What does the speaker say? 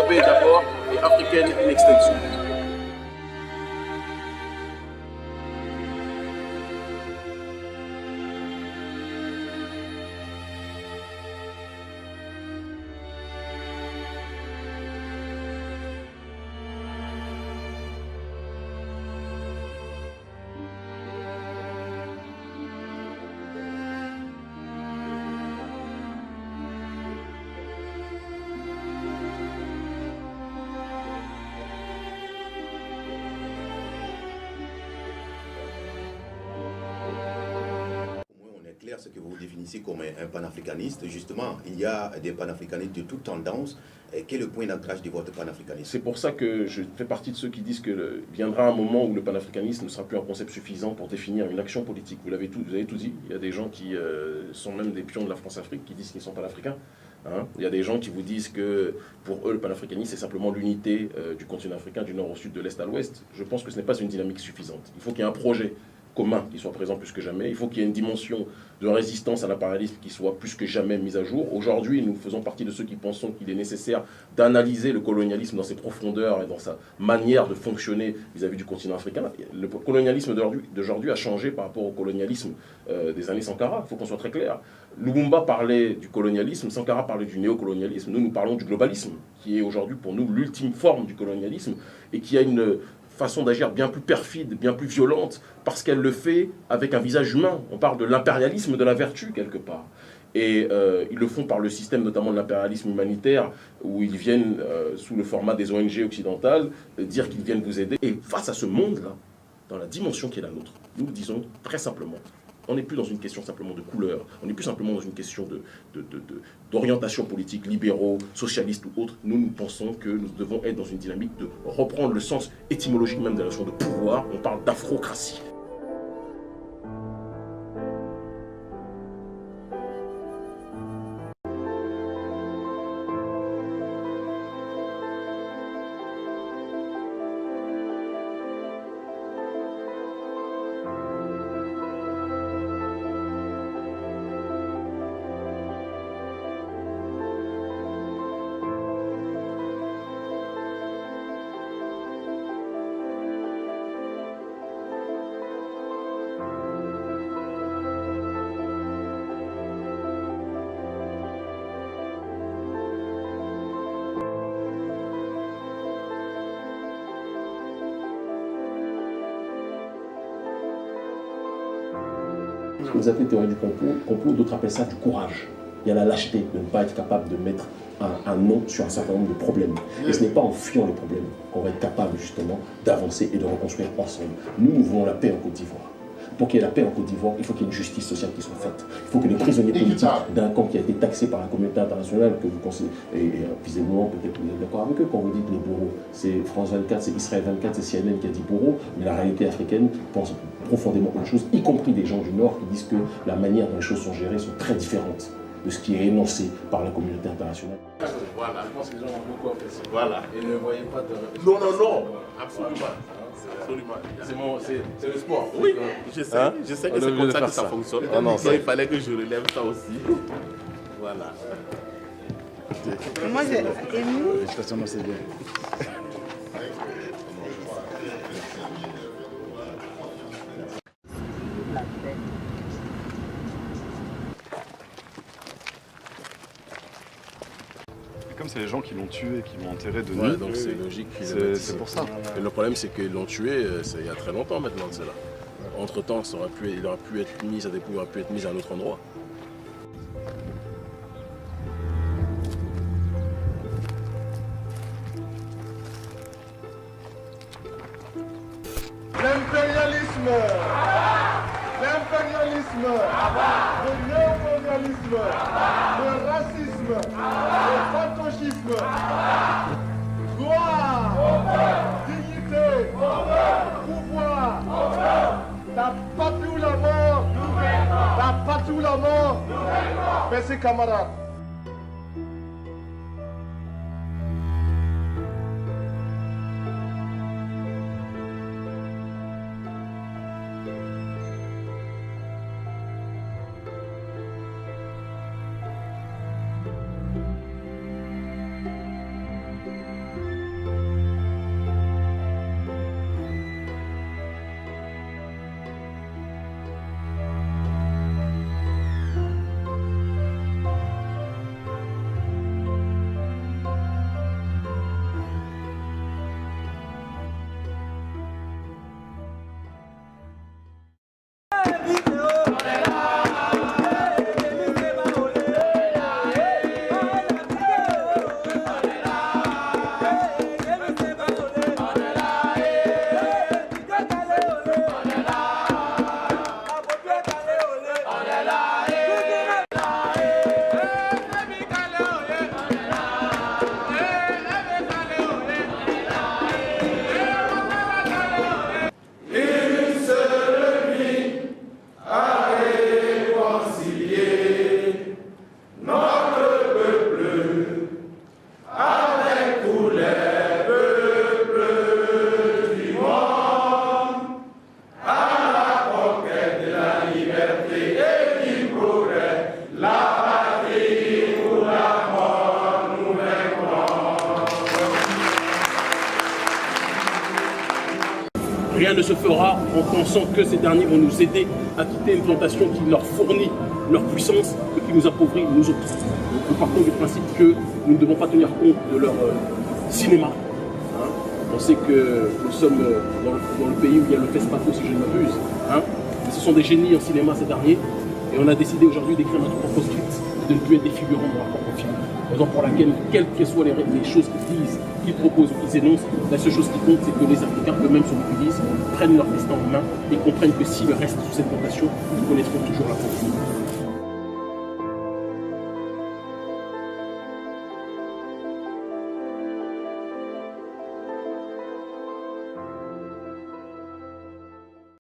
paix d'abord et africaine in extension. Ce que vous définissez comme un panafricaniste, justement, il y a des panafricanistes de toutes tendances. Quel est le point d'ancrage de votre panafricanisme? C'est pour ça que je fais partie de ceux qui disent que viendra un moment où le panafricanisme ne sera plus un concept suffisant pour définir une action politique. Vous avez tout dit. Il y a des gens qui sont même des pions de la France-Afrique qui disent qu'ils sont panafricains. Hein. Il y a des gens qui vous disent que pour eux, le panafricanisme, c'est simplement l'unité du continent africain, du nord au sud, de l'est à l'ouest. Je pense que ce n'est pas une dynamique suffisante. Il faut qu'il y ait un projet commun qui soit présent plus que jamais. Il faut qu'il y ait une dimension de résistance à l'impérialisme qui soit plus que jamais mise à jour. Aujourd'hui, nous faisons partie de ceux qui pensons qu'il est nécessaire d'analyser le colonialisme dans ses profondeurs et dans sa manière de fonctionner vis-à-vis du continent africain. Le colonialisme d'aujourd'hui a changé par rapport au colonialisme des années Sankara. Il faut qu'on soit très clair. Lumumba parlait du colonialisme, Sankara parlait du néocolonialisme. Nous parlons du globalisme, qui est aujourd'hui pour nous l'ultime forme du colonialisme et qui a une façon d'agir bien plus perfide, bien plus violente, parce qu'elle le fait avec un visage humain. On parle de l'impérialisme de la vertu, quelque part. Et ils le font par le système, notamment de l'impérialisme humanitaire, où ils viennent, sous le format des ONG occidentales, dire qu'ils viennent vous aider. Et face à ce monde-là, dans la dimension qui est la nôtre, nous disons très simplement, on n'est plus dans une question simplement de couleur, on n'est plus simplement dans une question d'orientation politique, libéraux, socialistes ou autres. Nous pensons que nous devons être dans une dynamique de reprendre le sens étymologique même de la notion de pouvoir. On parle d'afrocratie. Vous appelez théorie du complot, d'autres appellent ça du courage. Il y a la lâcheté de ne pas être capable de mettre un nom sur un certain nombre de problèmes. Et ce n'est pas en fuyant les problèmes qu'on va être capable justement d'avancer et de reconstruire ensemble. Nous voulons la paix en Côte d'Ivoire. Pour qu'il y ait la paix en Côte d'Ivoire, il faut qu'il y ait une justice sociale qui soit faite. Il faut que les prisonniers politiques d'un camp qui a été taxé par la communauté internationale, que vous conseillez, et visiblement peut-être vous êtes d'accord avec eux quand vous dites les bourreaux, c'est France 24, c'est Israël 24, c'est CNN qui a dit bourreaux, mais la réalité africaine pense profondément autre chose, y compris des gens du Nord qui disent que la manière dont les choses sont gérées sont très différentes de ce qui est énoncé par la communauté internationale. Voilà. Je pense que les gens ont beaucoup apprécié. Voilà. Et ne voyez pas de... Non, absolument. Absolument. C'est le sport. Oui, je sais que c'est comme ça que ça fonctionne. Ah non, il fallait que je relève ça aussi. Voilà. Moi j'ai ému. Félicitations, c'est bien. Comme c'est les gens qui l'ont tué, qui l'ont enterré de nuit, donc c'est logique. C'est pour ça. Et le problème, c'est qu'ils l'ont tué il y a très longtemps maintenant, c'est là. Entre-temps, il aurait pu être mis, aurait pu être mis à un autre endroit. L'impérialisme, le néocolonialisme, le racisme, le fantocisme, gloire, dignité, pouvoir, la patrie ou la mort, la patrie ou la mort, merci camarades. ne se fera en pensant que ces derniers vont nous aider à quitter une plantation qui leur fournit leur puissance et qui nous appauvrit nous autres. Donc, nous partons du principe que nous ne devons pas tenir compte de leur cinéma. Hein. On sait que nous sommes dans le pays où il y a le FESPACO, si je ne m'abuse. Hein. Ce sont des génies en cinéma ces derniers. Et on a décidé aujourd'hui d'écrire notre propre script et de ne plus être des figurants dans leur propre film. Raison pour laquelle, quelles que soient les choses qu'ils disent, qu'ils proposent ou qu'ils énoncent, la seule chose qui compte, c'est que les Africains eux-mêmes se mobilisent, prennent leur destin en main et comprennent que s'ils restent sous cette tentation, ils connaîtront toujours la pauvreté.